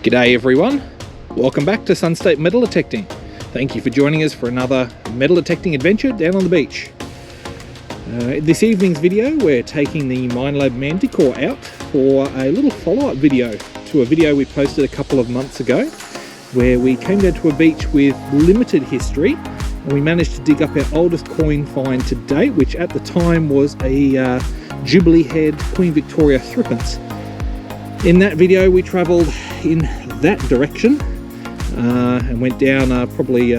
G'day everyone, welcome back to Sunstate Metal Detecting. Thank you for joining us for another metal detecting adventure down on the beach. This evening's video we're taking the Minelab Manticore out for a little follow-up video to a video we posted a couple of months ago where we came down to a beach with limited history and we managed to dig up our oldest coin find to date, which at the time was a Jubilee Head Queen Victoria threepence. In that video we travelled in that direction and went down probably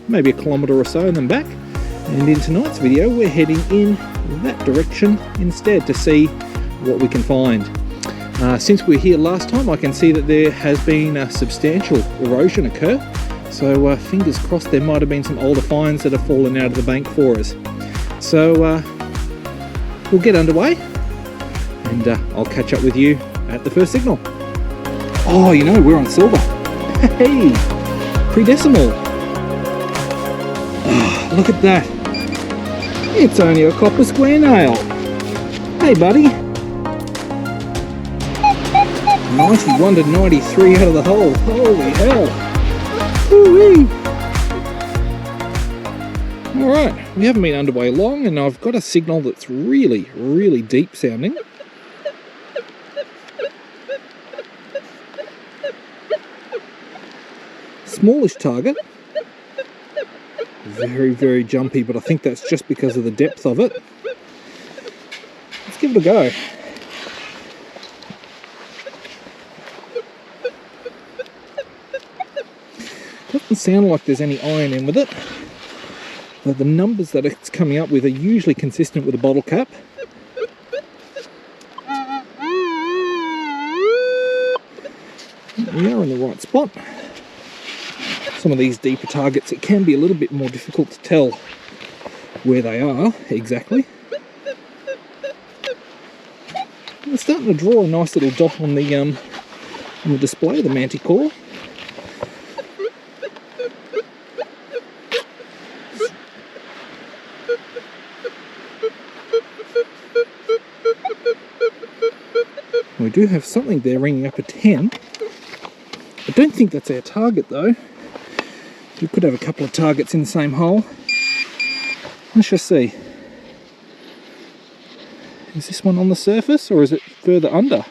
maybe a kilometre or so and then back, and in tonight's video we're heading in that direction instead to see what we can find. Since we were here last time I can see that there has been a substantial erosion occur, so fingers crossed there might have been some older finds that have fallen out of the bank for us. So we'll get underway and I'll catch up with you at the first signal. Oh, you know, we're on silver. Hey, pre-decimal. Oh, look at that. It's only a copper square nail. Hey, buddy. 91 to 93 out of the hole. Holy hell. Woo-wee. Alright, we haven't been underway long and I've got a signal that's really deep sounding. Smallish target, very jumpy, but I think that's just because of the depth of it. Let's give it a go. Doesn't sound like there's any iron in with it, but the numbers that it's coming up with are usually consistent with a bottle cap. We are in the right spot. Some of these deeper targets, it can be a little bit more difficult to tell where they are exactly. We're starting to draw a nice little dot on the display of the Manticore. We do have something there ringing up a 10. I don't think that's our target though. We could have a couple of targets in the same hole. Let's just see. Is this one on the surface or is it further under?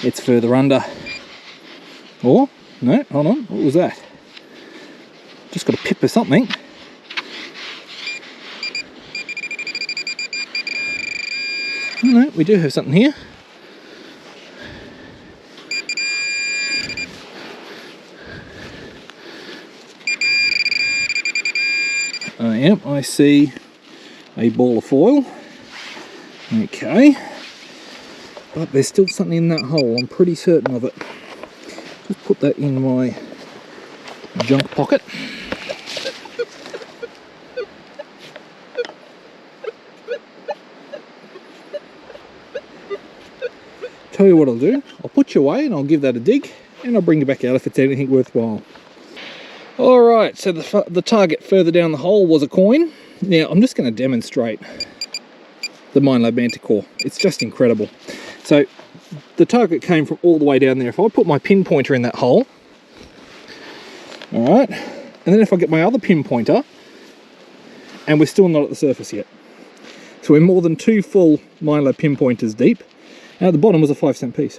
It's further under. Or, no, hold on, what was that? Just got a pip or something. Oh no, we do have something here. Yep, I see a ball of foil. Okay, but there's still something in that hole, I'm pretty certain of it. Just put that in my junk pocket. Tell you what I'll do, I'll put you away and I'll give that a dig and I'll bring you back out if it's anything worthwhile. Alright, so the target further down the hole was a coin. Now I'm just going to demonstrate the Minelab Manticore. It's just incredible. So the target came from all the way down there. If I put my pinpointer in that hole, alright, and then if I get my other pinpointer, and we're still not at the surface yet. So we're more than 2 full Minelab pinpointers deep, and at the bottom was a 5-cent piece.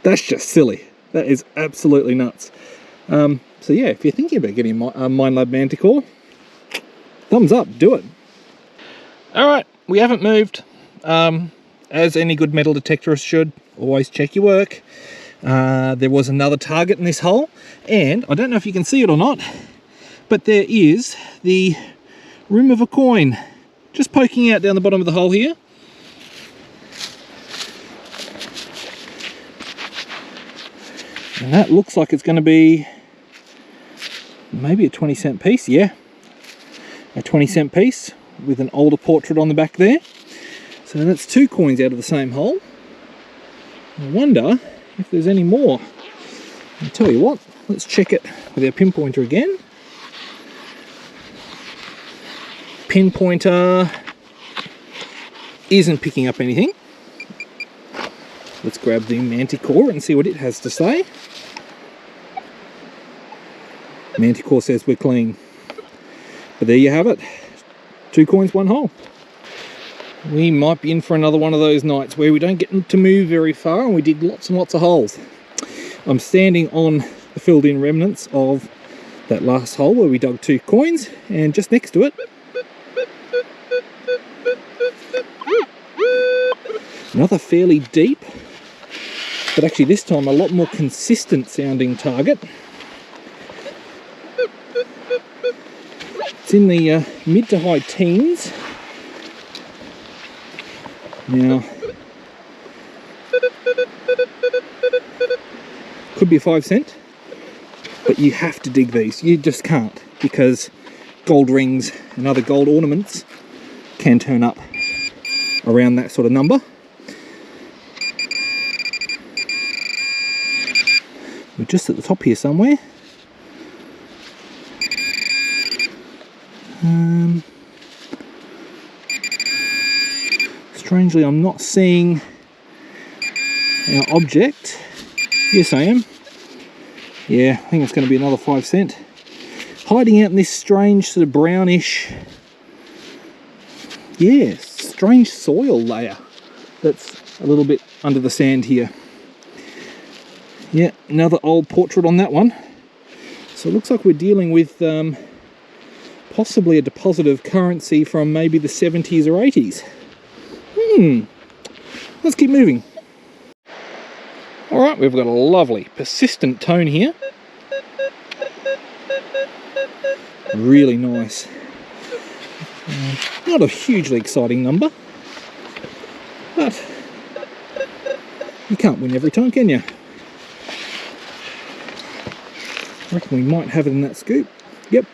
That's just silly. That is absolutely nuts. So yeah, if you're thinking about getting a Minelab Manticore, thumbs up, do it. Alright, we haven't moved. As any good metal detectorist should, always check your work. There was another target in this hole, and I don't know if you can see it or not, but there is the rim of a coin just poking out down the bottom of the hole here. And that looks like it's going to be maybe a 20-cent piece. Yeah, a 20-cent piece with an older portrait on the back there. So that's 2 coins out of the same hole. I wonder if there's any more. I'll tell you what, let's check it with our pinpointer again. Pinpointer isn't picking up anything. Let's grab the Manticore and see what it has to say. Manticore says we're clean. But there you have it. 2 coins, 1 hole. We might be in for another one of those nights where we don't get to move very far and we dig lots and lots of holes. I'm standing on the filled in remnants of that last hole where we dug 2 coins, and just next to it, another fairly deep, but actually this time a lot more consistent sounding target. It's in the mid to high teens. Now, could be a 5 cent, but you have to dig these. You just can't, because gold rings and other gold ornaments can turn up around that sort of number. We're just at the top here somewhere. Strangely, I'm not seeing our object. Yes, I am. Yeah, I think it's going to be another 5 cent. Hiding out in this strange sort of brownish, yeah, strange soil layer that's a little bit under the sand here. Yeah, another old portrait on that one. So it looks like we're dealing with possibly a deposit of currency from maybe the 70s or 80s. Let's keep moving. Alright, we've got a lovely persistent tone here. Really nice. Not a hugely exciting number, but you can't win every time, can you? I reckon we might have it in that scoop. Yep.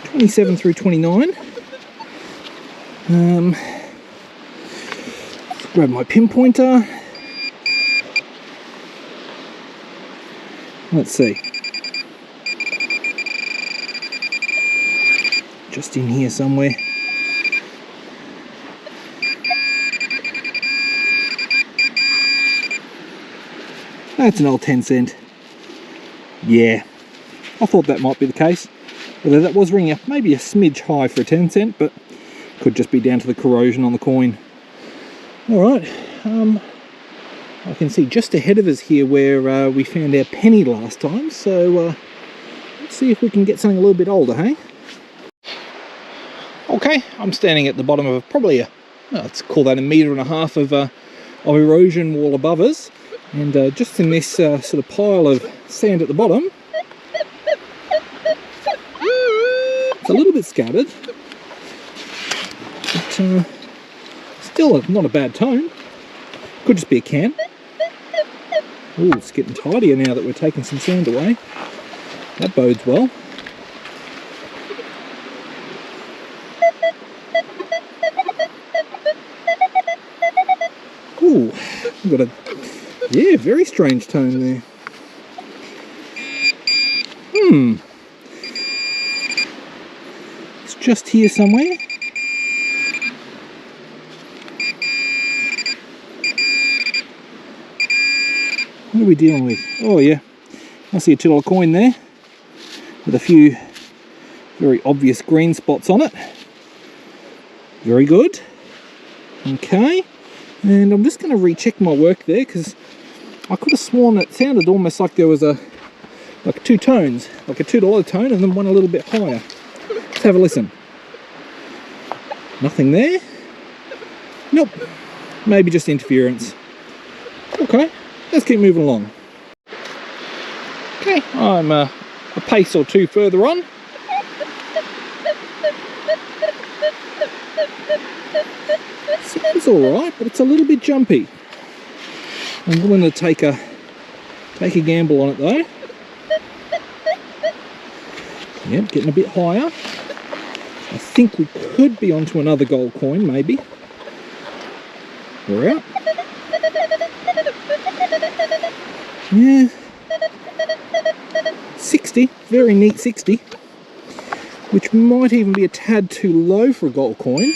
27 through 29. Grab my pinpointer. Let's see. Just in here somewhere. That's an old 10 cent. Yeah, I thought that might be the case. Although that was ringing up maybe a smidge high for a 10 cent, but could just be down to the corrosion on the coin. Alright, I can see just ahead of us here where we found our penny last time, so let's see if we can get something a little bit older, hey? Okay, I'm standing at the bottom of probably a, let's call that 1.5 meters of erosion wall above us, and just in this sort of pile of sand at the bottom, it's a little bit scattered, but still not a bad tone. Could just be a can. Ooh, it's getting tidier now that we're taking some sand away. That bodes well. Ooh, we've got a, yeah, very strange tone there. It's just here somewhere. What are we dealing with? Oh yeah, I see a $2 coin there with a few very obvious green spots on it. Very good. Okay, and I'm just going to recheck my work there, because I could have sworn it sounded almost like there was like 2 tones, like a $2 tone and then one a little bit higher. Let's have a listen. Nothing there. Nope. Maybe just interference. Okay. Let's keep moving along. Okay, I'm a pace or 2 further on. Sounds alright, but it's a little bit jumpy. I'm willing to take a gamble on it though. Yep, getting a bit higher. I think we could be onto another gold coin, maybe. We're out. Yeah, 60, very neat 60, which might even be a tad too low for a gold coin.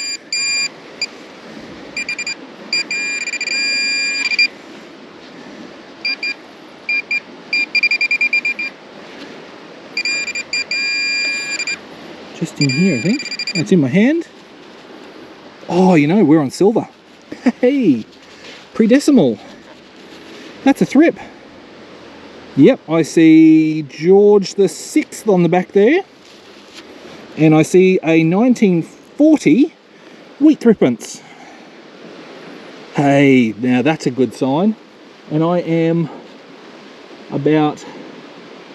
Just in here, I think. It's in my hand. Oh, you know, we're on silver. Hey, pre-decimal. That's a thrip. Yep, I see George the 6th on the back there. And I see a 1940 wheat threepence. Hey, now that's a good sign. And I am about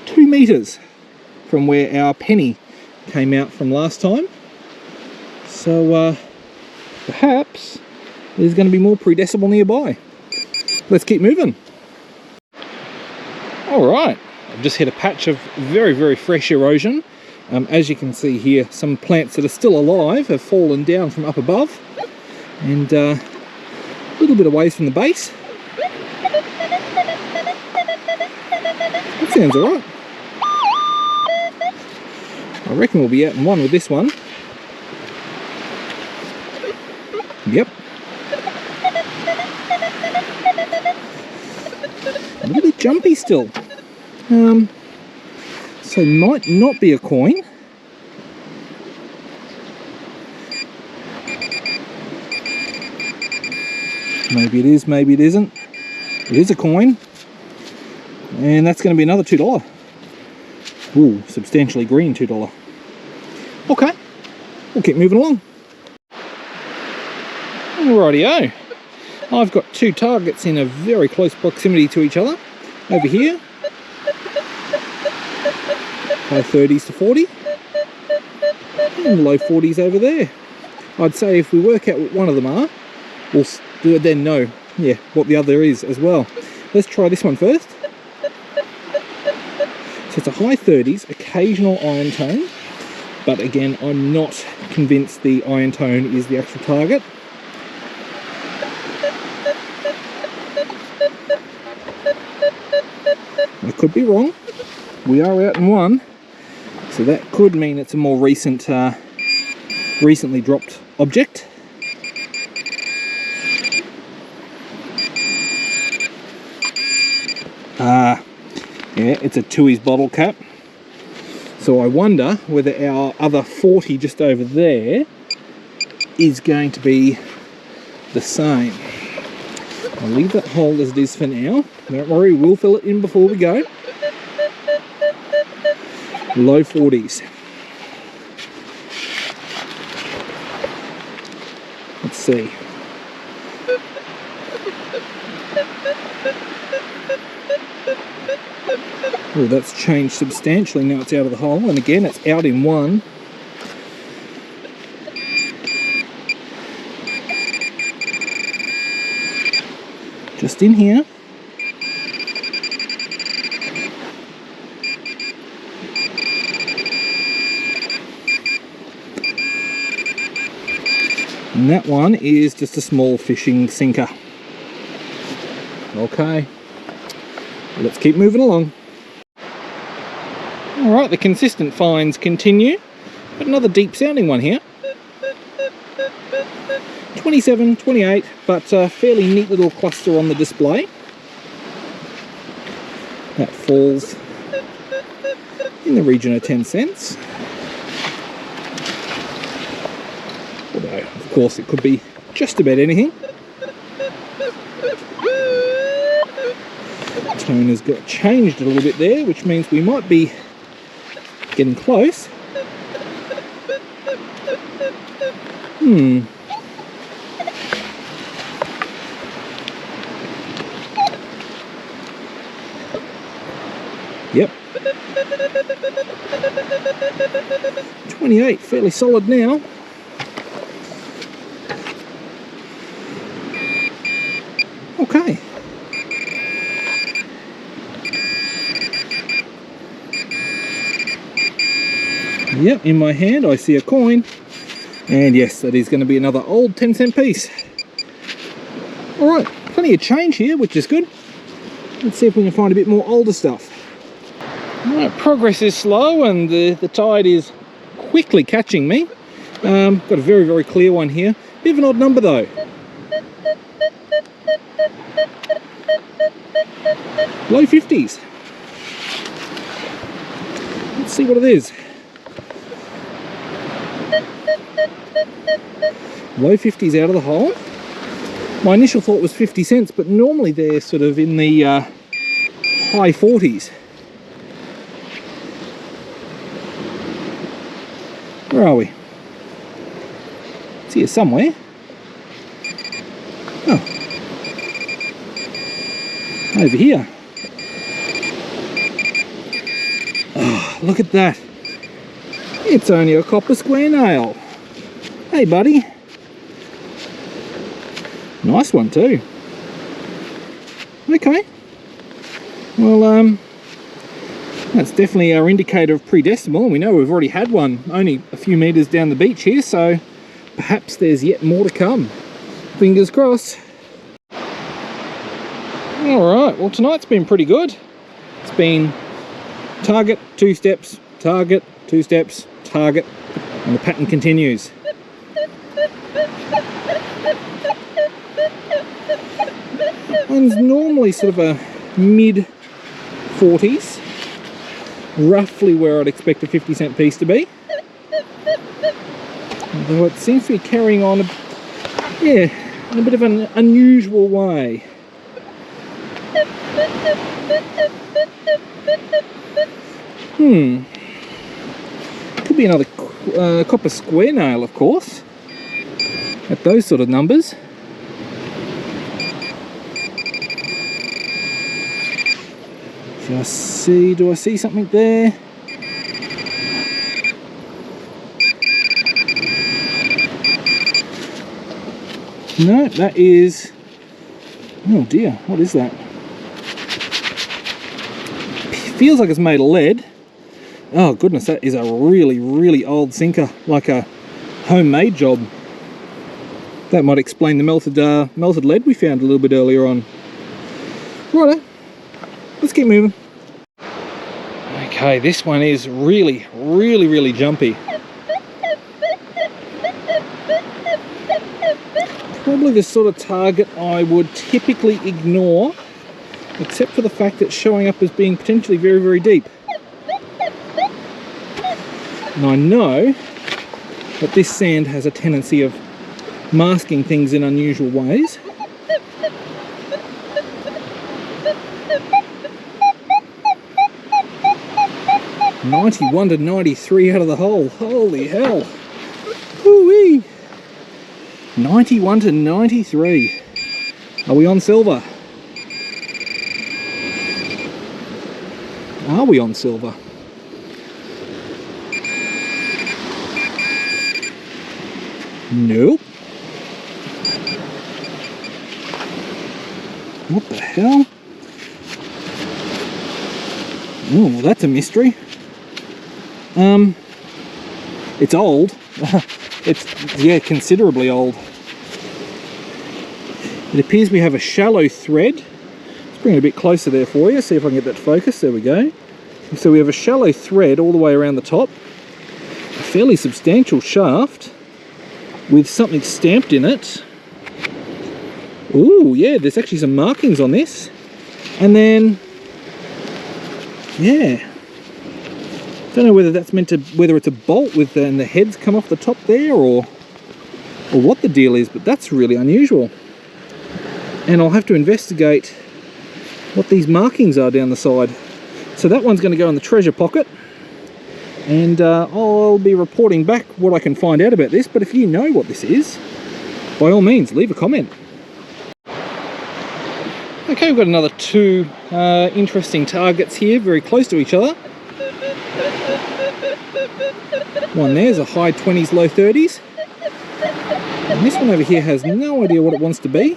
2 meters from where our penny came out from last time. So perhaps there's going to be more pre-decimal nearby. Let's keep moving. Alright, I've just hit a patch of very, very fresh erosion. As you can see here, some plants that are still alive have fallen down from up above. And a little bit away from the base. That sounds alright. I reckon we'll be out in one with this one. Yep. A little bit jumpy still. So might not be a coin. Maybe it is, maybe it isn't. It is a coin. And that's going to be another $2. Ooh, substantially green $2. Okay, we'll keep moving along. Rightio. I've got 2 targets in a very close proximity to each other. Over here, high 30s to 40, and low 40s over there. I'd say if we work out what one of them are, we'll then know, yeah, what the other is as well. Let's try this one first. So it's a high 30s, occasional iron tone, but again, I'm not convinced the iron tone is the actual target. I could be wrong. We are out in one, so that could mean it's a more recent, recently dropped object. Yeah, it's a Tui's bottle cap. So I wonder whether our other 40 just over there is going to be the same. I'll leave that hole as it is for now. Don't worry, we'll fill it in before we go. Low 40s. Let's see. Oh, that's changed substantially now it's out of the hole, and again it's out in one. Just in here. And that one is just a small fishing sinker. Okay, let's keep moving along. Alright, the consistent finds continue. Got another deep sounding one here. 27, 28, but a fairly neat little cluster on the display. That falls in the region of 10 cents. Although, of course, it could be just about anything. Tone has got changed a little bit there, which means we might be getting close. Yep. 28, fairly solid now. Okay. Yep, in my hand I see a coin, and yes, that is going to be another old 10-cent piece. Alright, plenty of change here, which is good. Let's see if we can find a bit more older stuff. Alright, progress is slow and the tide is quickly catching me. Got a very, very clear one here. Bit of an odd number though. Low 50s. Let's see what it is. Low 50s out of the hole. My initial thought was 50 cents, but normally they're sort of in the high 40s. Where are we? It's here somewhere. Oh. Over here. Oh, look at that. It's only a copper square nail. Hey, buddy. Nice one too. Okay. Well, that's definitely our indicator of pre-decimal, and we know we've already had one only a few meters down the beach here, so perhaps there's yet more to come. Fingers crossed. Alright, well tonight's been pretty good. It's been target, 2 steps, target, 2 steps, target, and the pattern continues. One's normally sort of a mid 40s, roughly where I'd expect a 50-cent piece to be. Although it seems to be carrying on in a bit of an unusual way. Could be another copper square nail, of course, at those sort of numbers. Do I see something there? No, that is, oh dear, what is that? Feels like it's made of lead. Oh goodness, that is a really old sinker, like a homemade job. That might explain the melted lead we found a little bit earlier on. Righto, let's keep moving. Okay, this one is really jumpy. Probably the sort of target I would typically ignore, except for the fact that it's showing up as being potentially very deep. And I know that this sand has a tendency of masking things in unusual ways. $91 to $93 out of the hole. Holy hell. Woo-wee. 91 to 93. Are we on silver? Are we on silver? Nope. What the hell? Oh, well, that's a mystery. It's old. It's, considerably old. It appears we have a shallow thread. Let's bring it a bit closer there for you, see if I can get that focus. There we go. So we have a shallow thread all the way around the top. A fairly substantial shaft with something stamped in it. Ooh, yeah, there's actually some markings on this. And then, yeah. Don't know whether that's meant to, whether it's a bolt with and the heads come off the top there, or what the deal is, but that's really unusual. And I'll have to investigate what these markings are down the side. So that one's going to go in the treasure pocket, and I'll be reporting back what I can find out about this. But if you know what this is, by all means, leave a comment. Okay, we've got another 2 interesting targets here, very close to each other. One there's a high 20s, low 30s. And this one over here has no idea what it wants to be,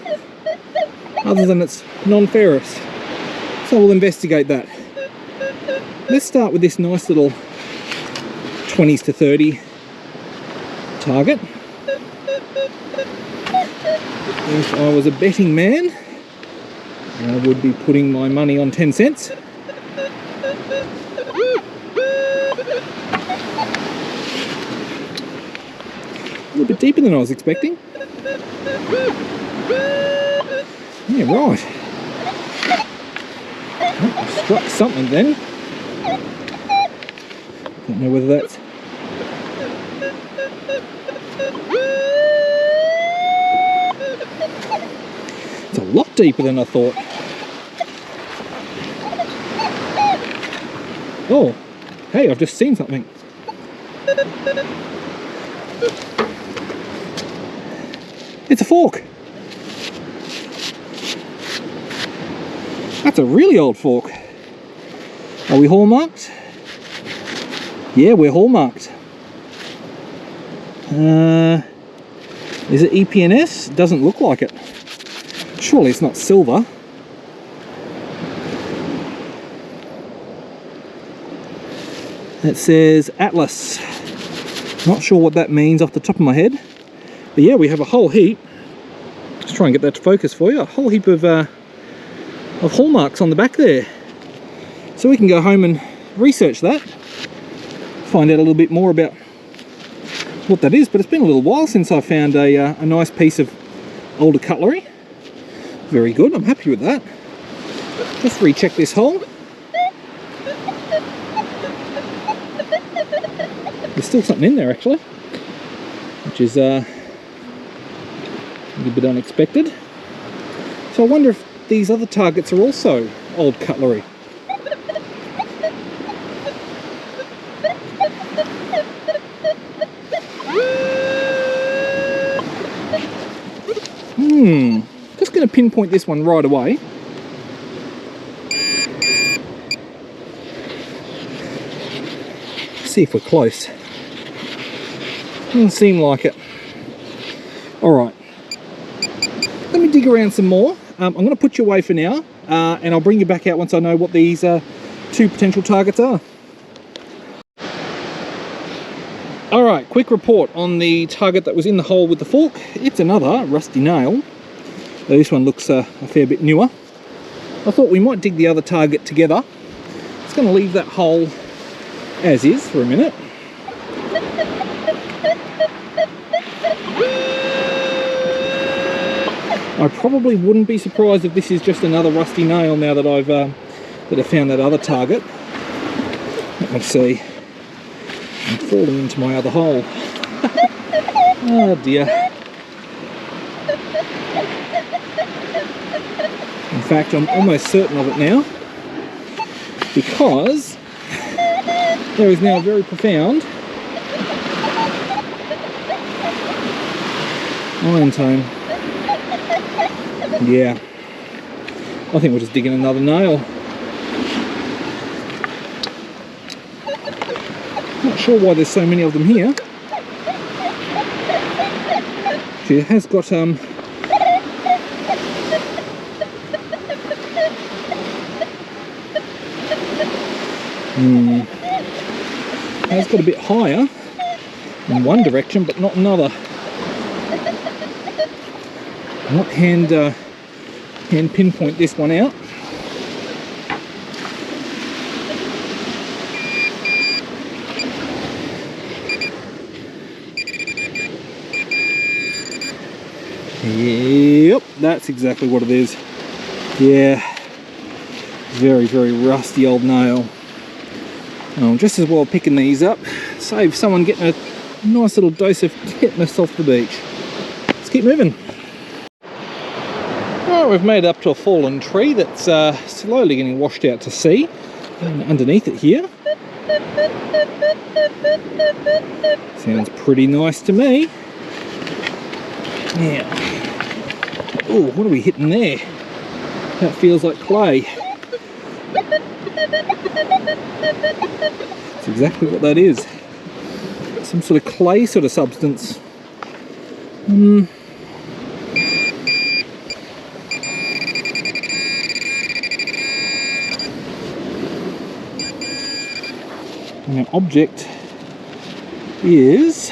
other than it's non-ferrous. So we'll investigate that. Let's start with this nice little 20s to 30 target. If I was a betting man, I would be putting my money on 10 cents. A little bit deeper than I was expecting. Yeah, right. Oh, struck something then. Don't know whether that's It's a lot deeper than I thought. Oh, hey, I've just seen something. It's a fork. That's a really old fork. Are we hallmarked? Yeah, we're hallmarked. Is it EPNS? Doesn't look like it. Surely it's not silver. It says Atlas. Not sure what that means off the top of my head. But yeah, we have a whole heap. Let's try and get that to focus for you. A whole heap of hallmarks on the back there. So we can go home and research that. Find out a little bit more about what that is. But it's been a little while since I found a nice piece of older cutlery. Very good, I'm happy with that. Just recheck this hole. There's still something in there actually, which is a little bit unexpected. So I wonder if these other targets are also old cutlery. Just going to pinpoint this one right away. See if we're close. Doesn't seem like it. Alright. Let me dig around some more. I'm going to put you away for now, and I'll bring you back out once I know what these two potential targets are. Alright, quick report on the target that was in the hole with the fork. It's another rusty nail. This one looks a fair bit newer. I thought we might dig the other target together. Just going to leave that hole as is for a minute. I probably wouldn't be surprised if this is just another rusty nail now that I've found that other target. Let me see. I'm falling into my other hole. Oh dear. In fact, I'm almost certain of it now, because there is now a very profound iron tone. Yeah, I think we'll just dig in another nail. Not sure why there's so many of them here. She has got has got a bit higher in one direction, but not another. I might hand pinpoint this one out. Yep, that's exactly what it is. Yeah, very, very rusty old nail. Just as well picking these up, save someone getting a nice little dose of tetanus off the beach. Let's keep moving. Alright, we've made it up to a fallen tree that's slowly getting washed out to sea. And underneath it here. Sounds pretty nice to me. Now, oh, what are we hitting there? That feels like clay. That's exactly what that is. Some sort of clay sort of substance. An object is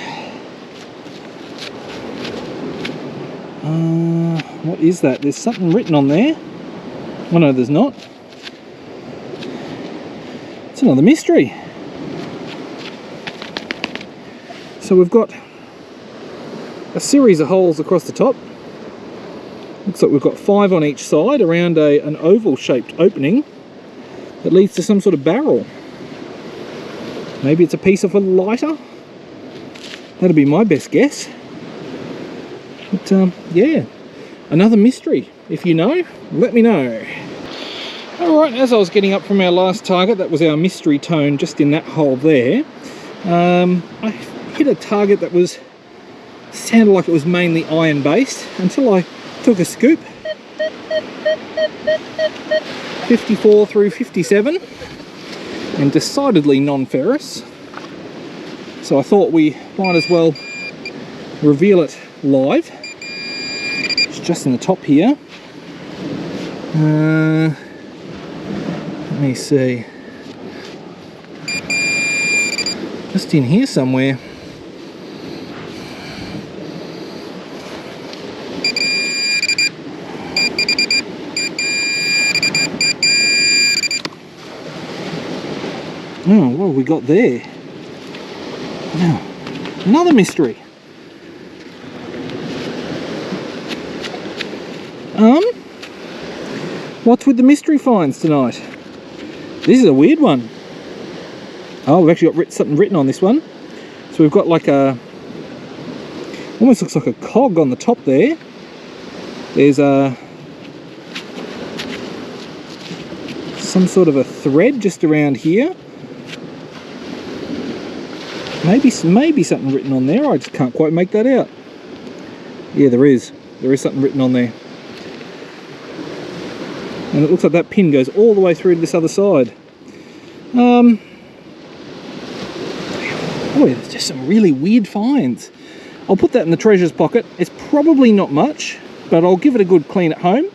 what is that? There's something written on there. Oh no, there's not. It's another mystery. So we've got a series of holes across the top. Looks like we've got 5 on each side around an oval shaped opening that leads to some sort of barrel. Maybe it's a piece of a lighter. That'll be my best guess. But yeah, another mystery. If you know, let me know. Alright, as I was getting up from our last target, that was our mystery tone just in that hole there. I hit a target that sounded like it was mainly iron based until I took a scoop. 54 through 57, and decidedly non-ferrous. So I thought we might as well reveal it live. It's just in the top here. Let me see. Just in here somewhere. Oh, what have we got there? Now, another mystery. What's with the mystery finds tonight? This is a weird one. Oh, we've actually got something written on this one. So we've got like almost looks like a cog on the top there. There's some sort of a thread just around here. Maybe something written on there. I just can't quite make that out. Yeah, there is something written on there. And it looks like that pin goes all the way through to this other side. Oh, there's just some really weird finds. I'll put that in the treasures pocket. It's probably not much, but I'll give it a good clean at home,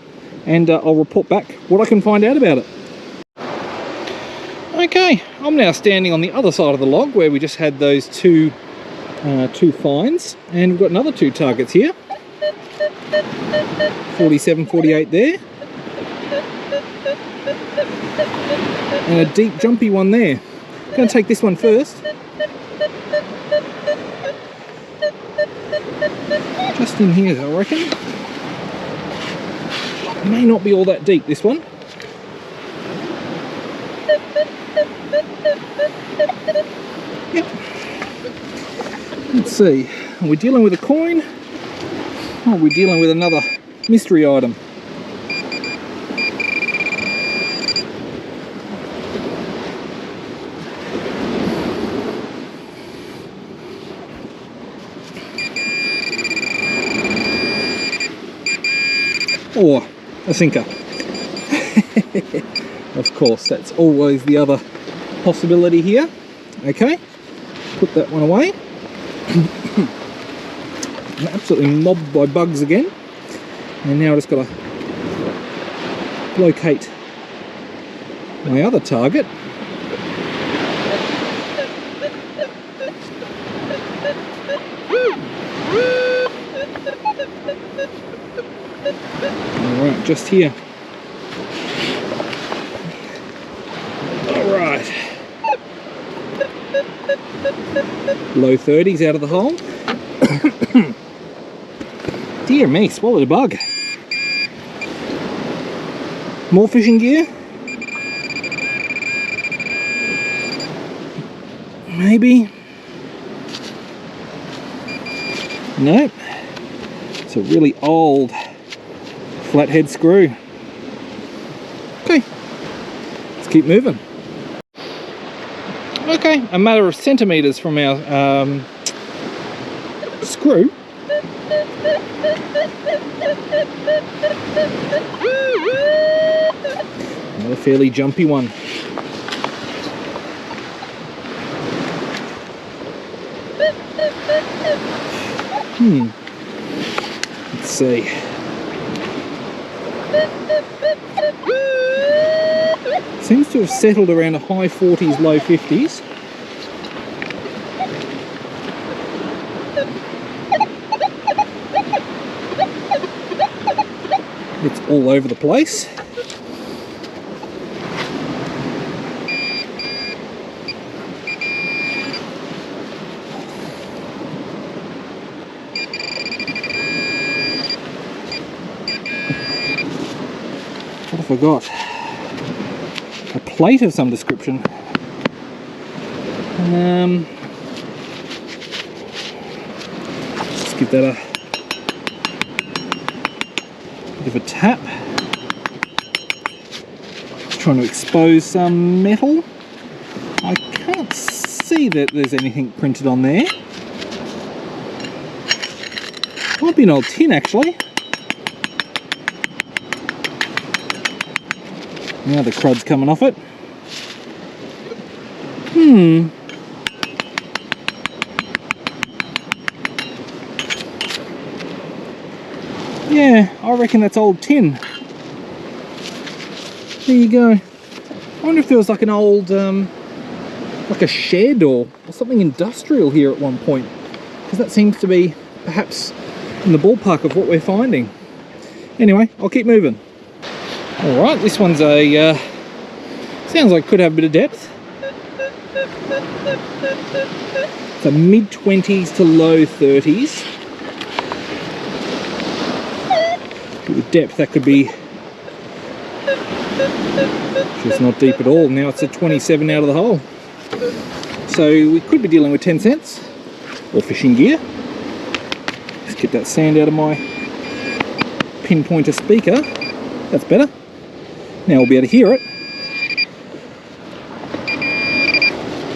and I'll report back what I can find out about it. Okay, I'm now standing on the other side of the log where we just had those two finds, and we've got another two targets here. 47, 48 there. And a deep jumpy one there. I'm going to take this one first. Just in here, I reckon. It may not be all that deep, this one. Yep. Let's see. Are we dealing with a coin? Or are we dealing with another mystery item? Or a sinker. Of course, that's always the other possibility here. Okay, put that one away. I'm absolutely mobbed by bugs again. And now I just got to locate my other target. Alright, just here. Alright. Low 30s out of the hole. Dear me, swallowed a bug. More fishing gear? Maybe. Nope. It's a really old flathead screw. Okay, let's keep moving. Okay, a matter of centimetres from our screw. Another fairly jumpy one. Let's see. Seems to have settled around a high 40s, low 50s. It's all over the place. What have I got? A plate of some description. Just give that a bit of a tap. Just trying to expose some metal. I can't see that there's anything printed on there. Might be an old tin actually. Now the crud's coming off it. Yeah, I reckon that's old tin. There you go. I wonder if there was like an old, like a shed or something industrial here at one point. Because that seems to be perhaps in the ballpark of what we're finding. Anyway, I'll keep moving. Alright, this one's a, sounds like it could have a bit of depth. It's a mid-20s to low 30s. With depth, that could be just not deep at all. Now it's a 27 out of the hole. So we could be dealing with 10 cents or fishing gear. Let's get that sand out of my Pinpointer speaker. That's better. Now we'll be able to hear it.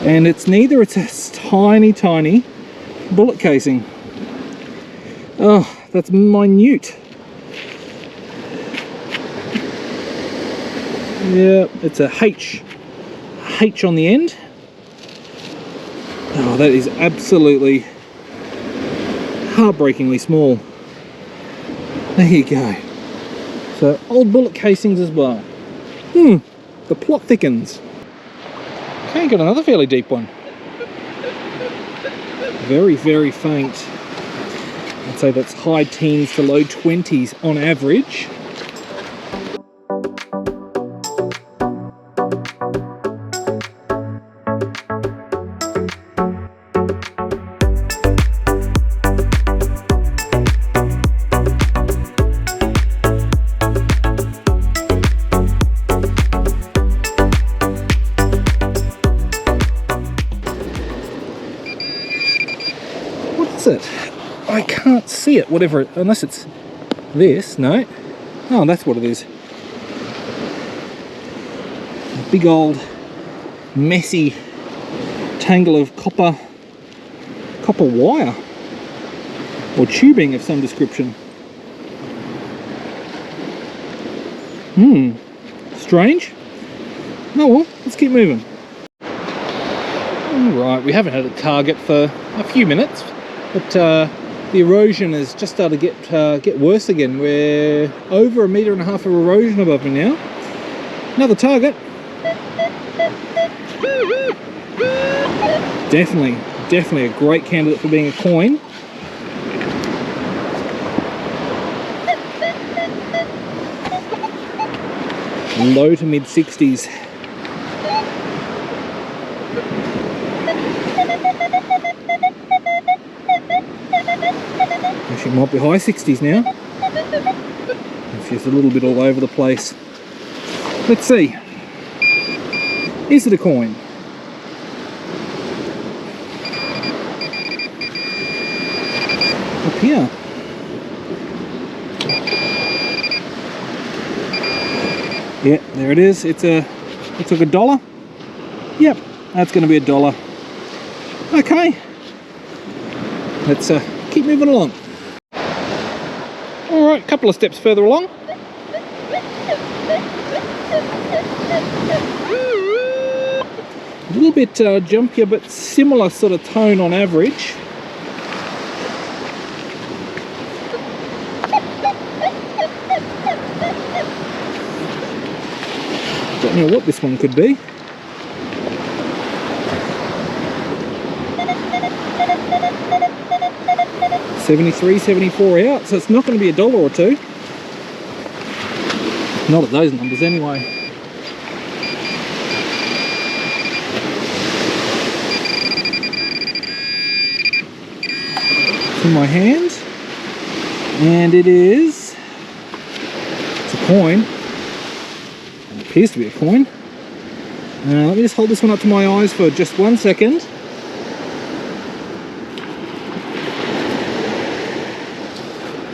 And it's neither, it's a tiny, tiny bullet casing. Oh, that's minute. Yeah, it's a H on the end. Oh, that is absolutely heartbreakingly small. There you go. So old bullet casings as well. The plot thickens. Okay, got another fairly deep one. Very, very faint. I'd say that's high teens to low 20s on average. It? I can't see it, whatever, unless it's this, no. Oh, that's what it is. A big old messy tangle of copper wire or tubing of some description. Strange. Oh well, let's keep moving. Alright, we haven't had a target for a few minutes. But the erosion has just started to get worse again. We're over 1.5 meters of erosion above me now. Another target. Definitely a great candidate for being a coin. Low to mid 60s. Actually might be high 60s now. It's just a little bit all over the place. Let's see. Is it a coin? Up here. Yeah, there it is. Looks like $1. Yep, that's going to be $1. Okay. Let's keep moving along. Alright, a couple of steps further along. A little bit jumpier, but similar sort of tone on average. Don't know what this one could be. $73, $74 out, so it's not going to be $1 or $2. Not at those numbers anyway. It's in my hand, and it's a coin. It appears to be a coin. Let me just hold this one up to my eyes for just 1 second.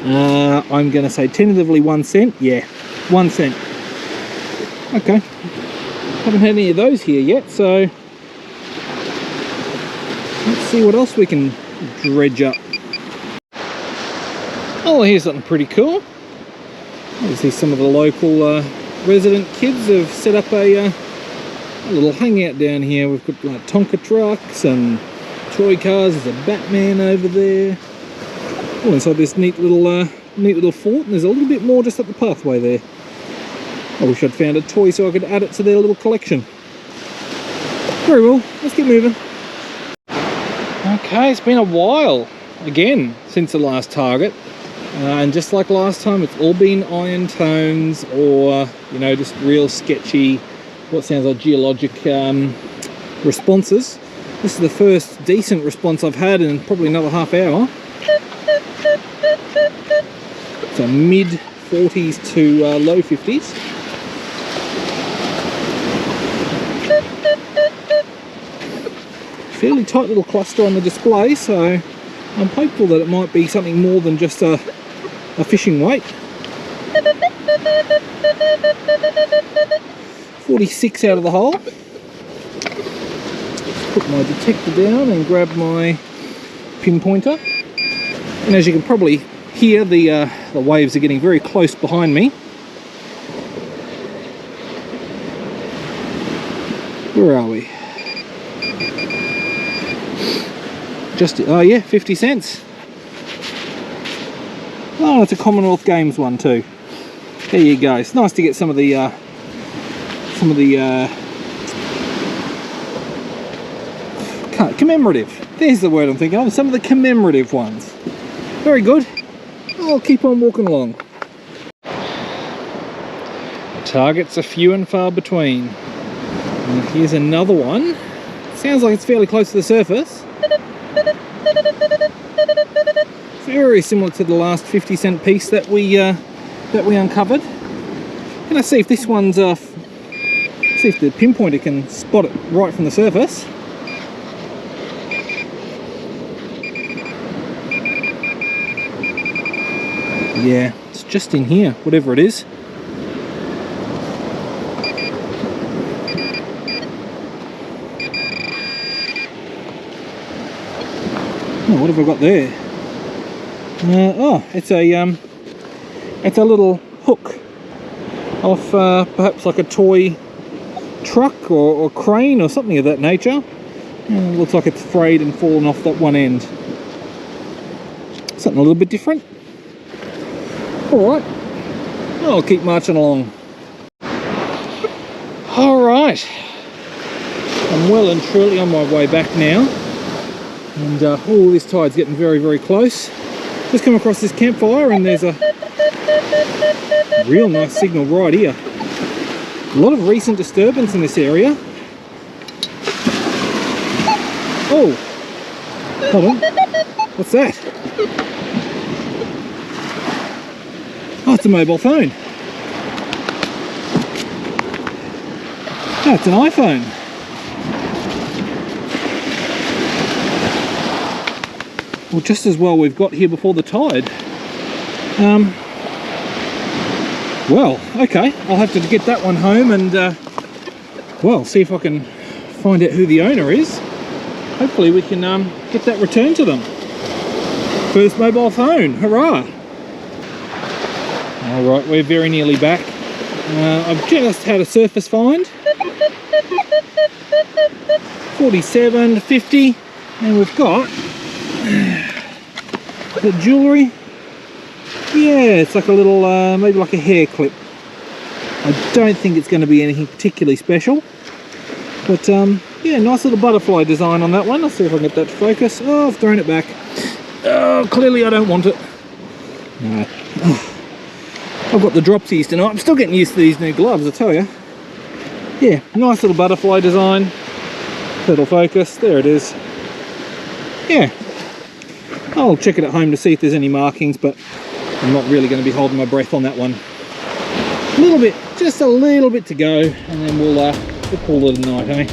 I'm going to say tentatively 1 cent. Yeah, 1 cent. Okay. Haven't had any of those here yet, so let's see what else we can dredge up. Oh, here's something pretty cool. Obviously some of the local resident kids have set up a little hangout down here. We've got like Tonka trucks and toy cars. There's a Batman over there. Oh, inside this neat little fort, and there's a little bit more just up the pathway there. I wish I'd found a toy so I could add it to their little collection. Very well, let's get moving. Okay, it's been a while again since the last target. And just like last time, it's all been iron tones or, you know, just real sketchy, what sounds like geologic responses. This is the first decent response I've had in probably another half hour. So mid 40s to low 50s. Fairly tight little cluster on the display, so I'm hopeful that it might be something more than just a fishing weight. 46 out of the hole. Put my detector down and grab my pinpointer. And as you can probably hear, the waves are getting very close behind me. Where are we? Just, oh yeah, 50 cents. Oh, it's a Commonwealth Games one too. There you go. It's nice to get some of the commemorative. There's the word I'm thinking of. Some of the commemorative ones. Very good. I'll keep on walking along. Targets are few and far between. And here's another one. Sounds like it's fairly close to the surface. Very similar to the last 50-cent piece that we uncovered. And let's see if this one's see if the pinpointer can spot it right from the surface. Yeah, it's just in here, whatever it is. Oh, what have I got there? Oh, it's a little hook off perhaps like a toy truck or crane or something of that nature. It looks like it's frayed and fallen off that one end. Something a little bit different. Alright, I'll keep marching along. Alright, I'm well and truly on my way back now. And oh, this tide's getting very, very close. Just come across this campfire and there's a real nice signal right here. A lot of recent disturbance in this area. Oh, hold on. What's that? Oh, it's a mobile phone. Oh, it's an iPhone. Well, just as well we've got here before the tide. Well, okay, I'll have to get that one home and well, see if I can find out who the owner is. Hopefully we can get that returned to them. First mobile phone, hurrah! Alright, we're very nearly back. I've just had a surface find. 47, 50, and we've got the jewellery. Yeah, it's like a little, maybe like a hair clip. I don't think it's going to be anything particularly special. But yeah, nice little butterfly design on that one. Let's see if I can get that to focus. Oh, I've thrown it back. Oh, clearly I don't want it. No. Oh, I've got the dropsies tonight. I'm still getting used to these new gloves, I tell you. Yeah, nice little butterfly design. Little focus. There it is. Yeah. I'll check it at home to see if there's any markings, but I'm not really going to be holding my breath on that one. A little bit, just a little bit to go, and then we'll call it a night, eh?